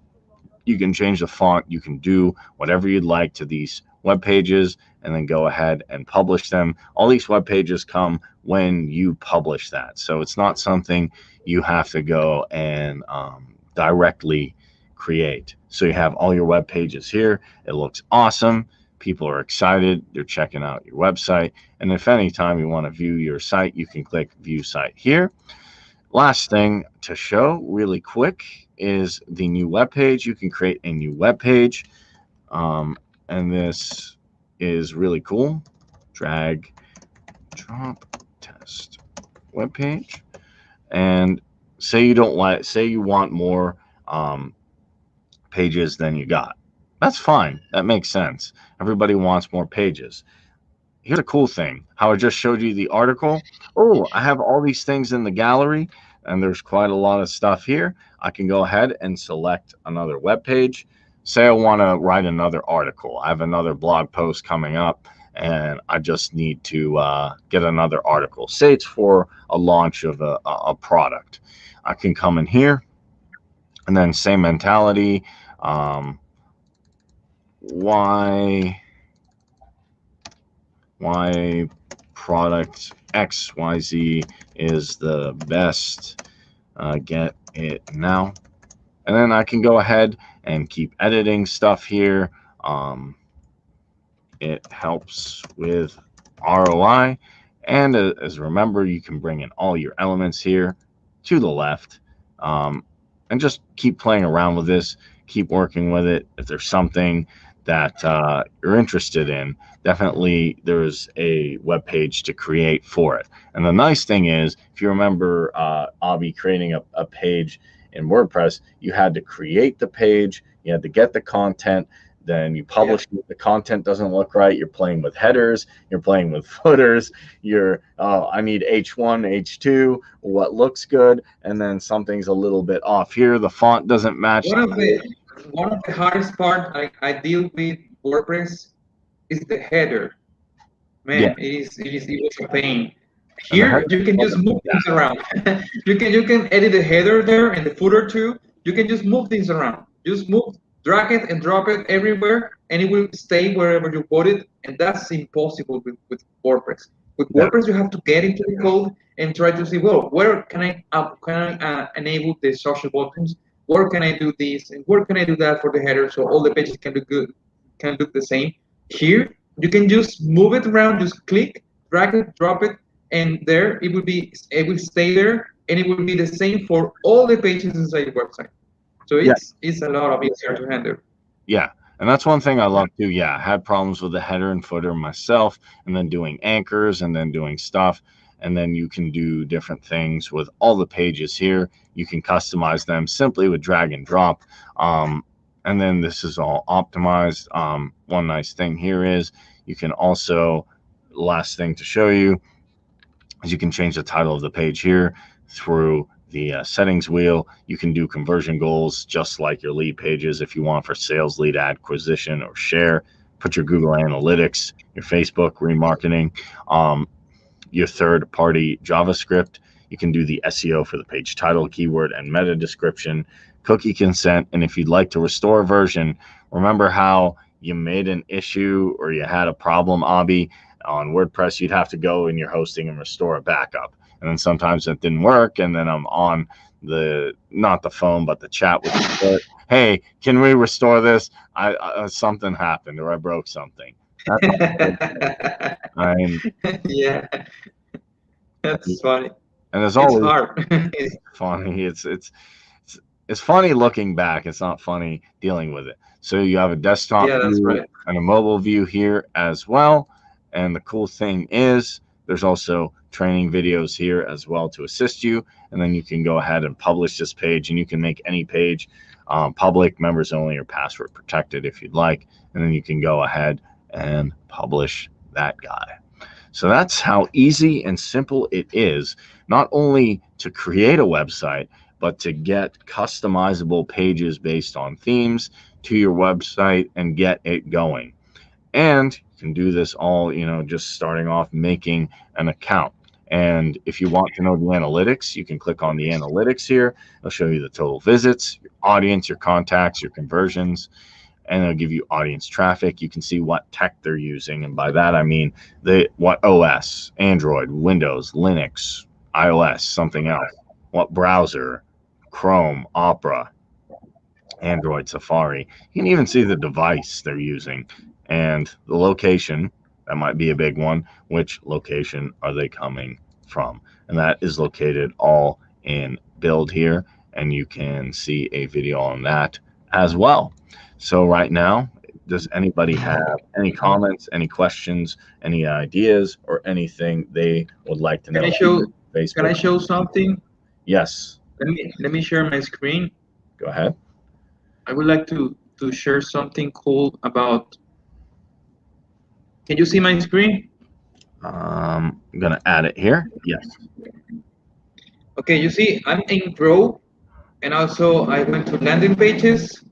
you can change the font, you can do whatever you'd like to these web pages, and then go ahead and publish them. All these web pages come when you publish that. So it's not something you have to go and directly create. So you have all your web pages here. It looks awesome. People are excited. They're checking out your website. And if any time you want to view your site, you can click view site here. Last thing to show really quick is the new web page. You can create a new web page. And this is really cool. Drag, drop, test web page. And say you want more pages than you got. That's fine. That makes sense. Everybody wants more pages. Here's a cool thing. How I just showed you the article. Oh, I have all these things in the gallery, and there's quite a lot of stuff here. I can go ahead and select another web page. Say I want to write another article. I have another blog post coming up, and I just need to get another article. Say it's for a launch of a product. I can come in here, and then same mentality. Why product XYZ is the best. Get it now. And then I can go ahead and keep editing stuff here. It helps with ROI. And as remember, you can bring in all your elements here to the left, um, and just keep playing around with this, keep working with it. If there's something that you're interested in, definitely there's a web page to create for it. And the nice thing is, if you remember, Abby, creating a page in WordPress, you had to create the page, you had to get the content, then you Yeah. publish it. The content doesn't look right. You're playing with headers, you're playing with footers, you're, I need H1, H2, what looks good, and then something's a little bit off here. The font doesn't match. One of the hardest part I deal with WordPress is the header. Yeah, Man, it was a pain. and the Here header you can just move things around. You can edit the header there and the footer too. You can just move things around. Just move, drag it and drop it everywhere, and it will stay wherever you put it. And that's impossible with WordPress. With yeah, WordPress, you have to get into the code and try to see, well, where can I enable the social buttons? Where can I do this and where can I do that for the header so all the pages can do good, can look the same. Here you can just move it around, just click, drag it, drop it, and there it will stay there, and it will be the same for all the pages inside your website. So yeah, it's a lot of easier to handle. yeah. And that's one thing I Yeah. love too. Yeah, I had problems with the header and footer myself, and then doing anchors and then doing stuff. And then you can do different things with all the pages here. You can customize them simply with drag and drop. And then this is all optimized. One nice thing here is you can also, last thing to show you, is you can change the title of the page here through the settings wheel. You can do conversion goals just like your lead pages if you want for sales, lead acquisition, or share. Put your Google Analytics, your Facebook remarketing, your third party JavaScript. You can do the SEO for the page title, keyword, and meta description, cookie consent. And if you'd like to restore a version, remember how you made an issue or you had a problem, Abby, on WordPress, you'd have to go in your hosting and restore a backup. And then sometimes it didn't work. And then I'm on not the phone, but the chat with the support. Hey, can we restore this? Something happened or I broke something. I'm, Yeah, that's funny. and there's It's always hard. funny. It's funny looking back. It's not funny dealing with it. So you have a desktop Yeah, that's view right. and a mobile view here as well. And the cool thing is there's also training videos here as well to assist you. And then you can go ahead and publish this page, and you can make any page public, members only, or password protected if you'd like. And then you can go ahead and publish that guy. So that's how easy and simple it is, not only to create a website, but to get customizable pages based on themes to your website and get it going. And you can do this all, just starting off making an account. And if you want to know the analytics, you can click on the analytics here. It'll show you the total visits, your audience, your contacts, your conversions, and it'll give you audience traffic. You can see what tech they're using. And by that, I mean what OS, Android, Windows, Linux, iOS, something else, what browser, Chrome, Opera, Android, Safari. You can even see the device they're using and the location. That might be a big one. Which location are they coming from? And that is located all in build here. And you can see a video on that as well. So right now, does anybody have any comments, any questions, any ideas, or anything they would like to know? Can I show something? Yes. Let me share my screen. Go ahead. I would like to share something cool about. Can you see my screen? I'm going to add it here. Yes. Okay, you see, I'm in Grow, and also I went to landing pages,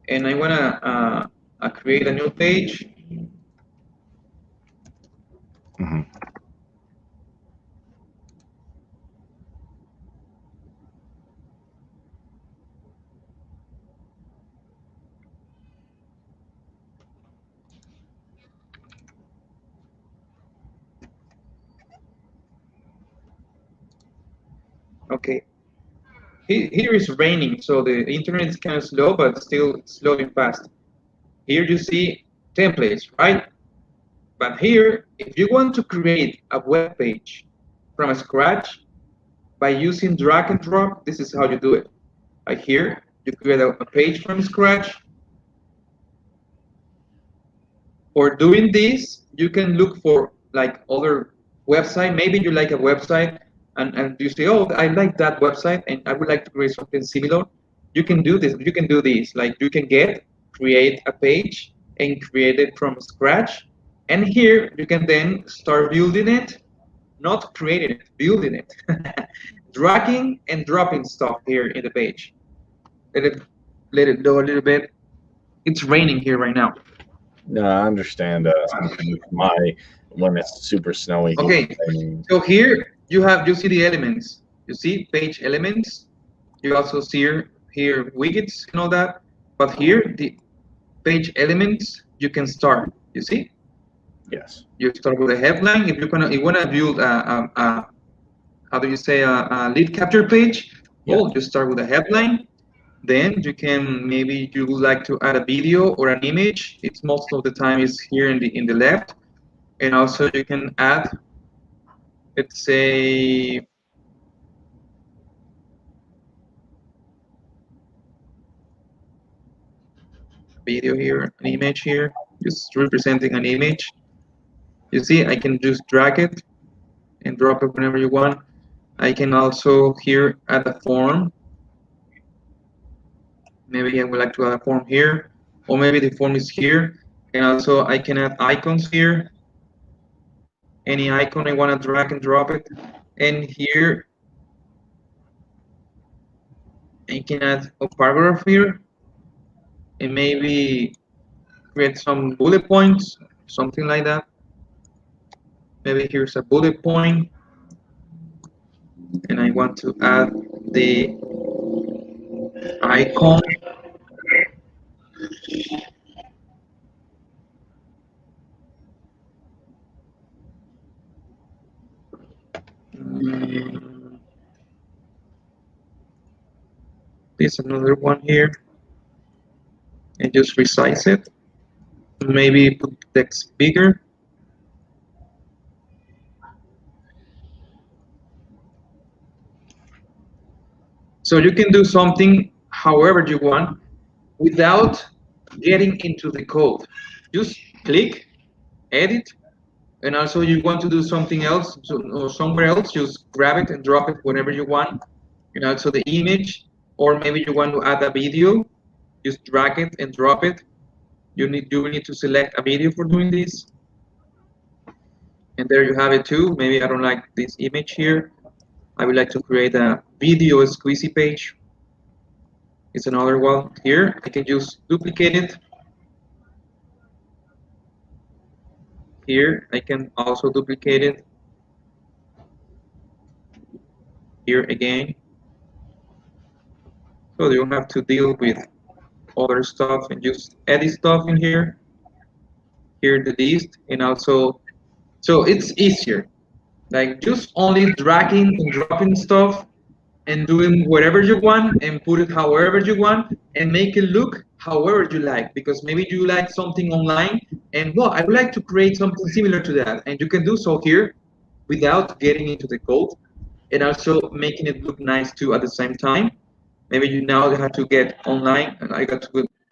and I want to create a new page. Mm-hmm. Okay, here is raining, so the internet is kind of slow, but still slow and fast. Here you see templates, right? But here if you want to create a web page from scratch by using drag and drop, this is how you do it. Right here, you create a page from scratch. For doing this, you can look for like other website. Maybe you like a website and you say, oh, I like that website and I would like to create something similar. You can do this. You can do this. Like you can create a page and create it from scratch. And here you can then start building it, not creating it, building it. Dragging and dropping stuff here in the page. Let it go a little bit. It's raining here right now. No, I understand. Sometimes when it's super snowy here. Okay, so here you see the elements. You see page elements. You also see here widgets and all that. But here the page elements you can start. You see? Yes. You start with a headline. If you wanna build a how do you say a lead capture page? Yeah. Oh, you start with a headline. Then you can maybe you would like to add a video or an image. It's most of the time is here in the left. And also you can add, let's say, video here, an image here, just representing an image. You see, I can just drag it and drop it whenever you want. I can also here add a form. Maybe I would like to add a form here, or maybe the form is here. And also I can add icons here. Any icon I want to drag and drop it. And here I can add a paragraph here and maybe create some bullet points, something like that. Maybe here's a bullet point and I want to add the icon. There's another one here and just resize it. Maybe put text bigger. So you can do something however you want without getting into the code. Just click, edit, and also you want to do something else or somewhere else, just grab it and drop it whenever you want. And also the image, or maybe you want to add a video, just drag it and drop it. You need to select a video for doing this. And there you have it too. Maybe I don't like this image here. I would like to create a video squeezy page. It's another one here. I can just duplicate it. Here I can also duplicate it. Here again. So you don't have to deal with other stuff and just edit stuff in here. Here the list, and also so it's easier. Like just only dragging and dropping stuff and doing whatever you want and put it however you want and make it look however you like, because maybe you like something online and well, I would like to create something similar to that, and you can do so here without getting into the code and also making it look nice too at the same time. Maybe you now have to get online and I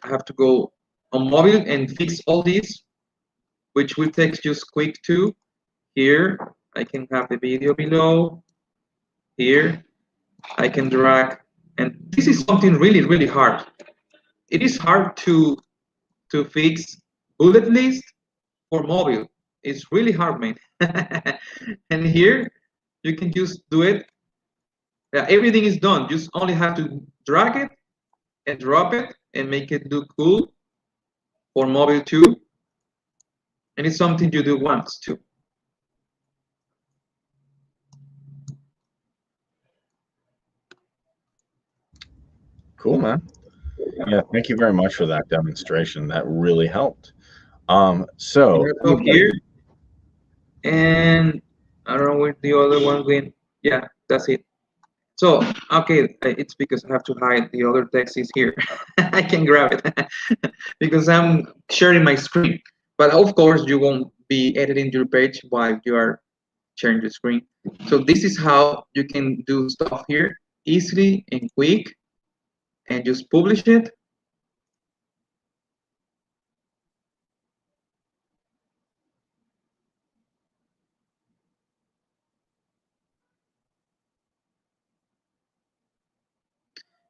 have to go on mobile and fix all these, which will take just quick too. Here I can have the video below. Here I can drag, and this is something really hard. It is hard to fix bullet list for mobile. It's really hard, man. And here you can just do it. Everything is done. You just only have to drag it and drop it and make it look cool for mobile too. And it's something you do once too. Cool, man. Yeah, thank you very much for that demonstration. That really helped. So here, and I don't know where the other one went. Yeah, that's it. So, okay, it's because I have to hide the other text is here. I can grab it because I'm sharing my screen. But of course, you won't be editing your page while you are sharing your screen. So this is how you can do stuff here easily and quick, and just publish it.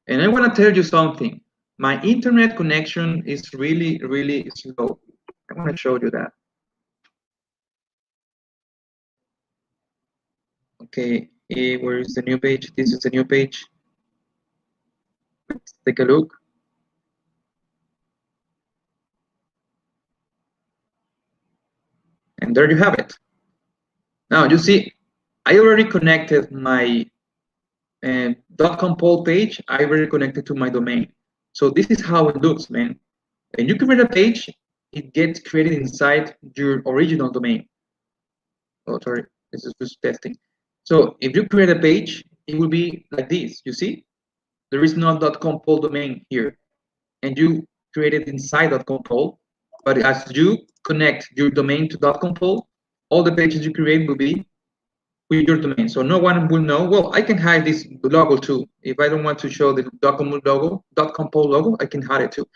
And I want to tell you something. My internet connection is really, really slow. I want to show you that. Okay, where is the new page? This is the new page. Let's take a look. And there you have it. Now you see, I already connected my .com page. I already connected to my domain. So this is how it looks, man. And you create a page, it gets created inside your original domain. Oh, sorry, this is just testing. So if you create a page, it will be like this. You see, there is no .com domain here, and you create it inside .com. But as you connect your domain to .com, all the pages you create will be with your domain. So no one will know. Well, I can hide this logo too. If I don't want to show the .com logo, I can hide it too.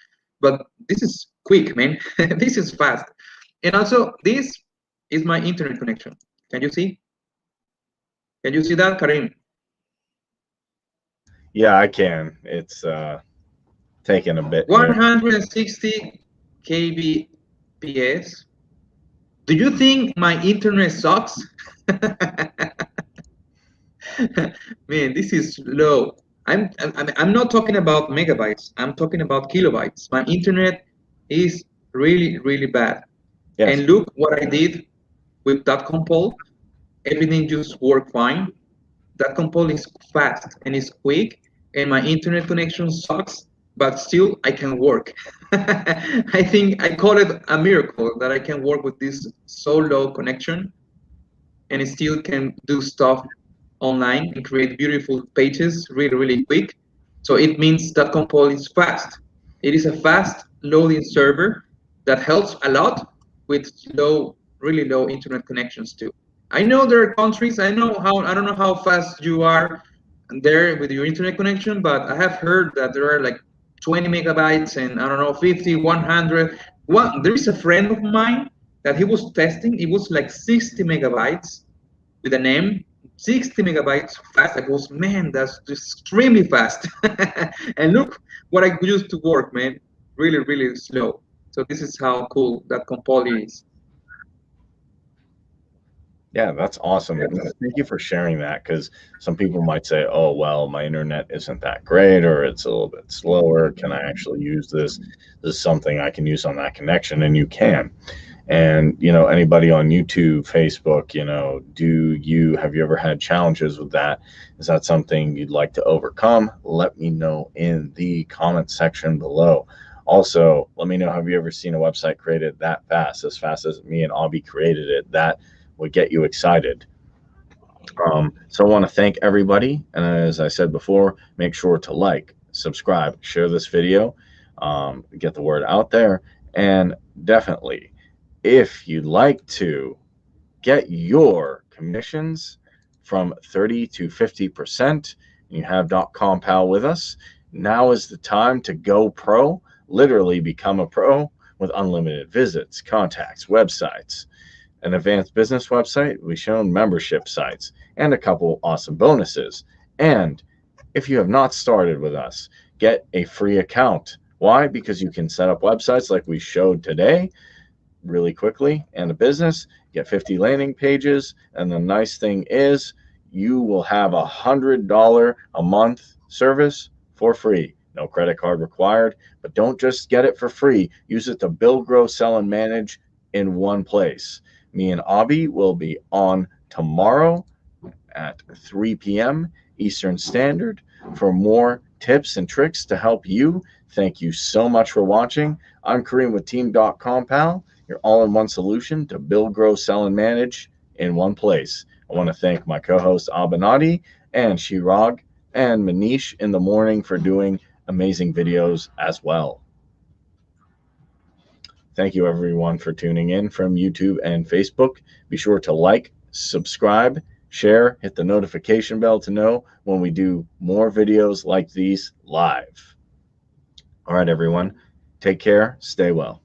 But this is quick, man. This is fast. And also, this is my internet connection. Can you see? Can you see that, Karim? Yeah, I can. It's taking a bit. 160 kbps. Do you think my internet sucks? Man, this is low. I'm not talking about megabytes. I'm talking about kilobytes. My internet is really, really bad. Yes. And look what I did with .compal. Everything just worked fine. .compal is fast and it's quick, and my internet connection sucks, but still I can work. I think I call it a miracle that I can work with this so low connection and it still can do stuff online and create beautiful pages really, really quick. So it means that .compal is fast. It is a fast loading server that helps a lot with low, really low internet connections too. I know there are countries, I don't know how fast you are there with your internet connection, but I have heard that there are like 20 megabytes and I don't know, 50, 100. Well, there is a friend of mine that he was testing, it was like 60 megabytes with a name, 60 megabytes fast. I goes, man, that's extremely fast. And look what I used to work, man, really, really slow. So this is how cool that .compal is. Yeah, that's awesome. Thank you for sharing that, because some people might say, oh, well, my internet isn't that great or it's a little bit slower. Can I actually use this? This is something I can use on that connection, and you can. And, anybody on YouTube, Facebook, have you ever had challenges with that? Is that something you'd like to overcome? Let me know in the comment section below. Also, let me know, have you ever seen a website created that fast, as fast as me and Abby created it? That would get you excited. So I want to thank everybody. And as I said before, make sure to like, subscribe, share this video, get the word out there. And definitely, if you'd like to get your commissions from 30 to 50%, and you have DotcomPal with us, now is the time to go pro, literally become a pro with unlimited visits, contacts, websites, an advanced business website, we've shown membership sites, and a couple awesome bonuses. And if you have not started with us, get a free account. Why? Because you can set up websites like we showed today really quickly, and a business, get 50 landing pages. And the nice thing is you will have $100 a month service for free. No credit card required, but don't just get it for free. Use it to build, grow, sell, and manage in one place. Me and Abby will be on tomorrow at 3 p.m. Eastern Standard for more tips and tricks to help you. Thank you so much for watching. I'm Kareem with Team .compal, your all-in-one solution to build, grow, sell, and manage in one place. I want to thank my co-hosts Abanati and Shirag and Manish in the morning for doing amazing videos as well. Thank you, everyone, for tuning in from YouTube and Facebook. Be sure to like, subscribe, share, hit the notification bell to know when we do more videos like these live. All right, everyone. Take care. Stay well.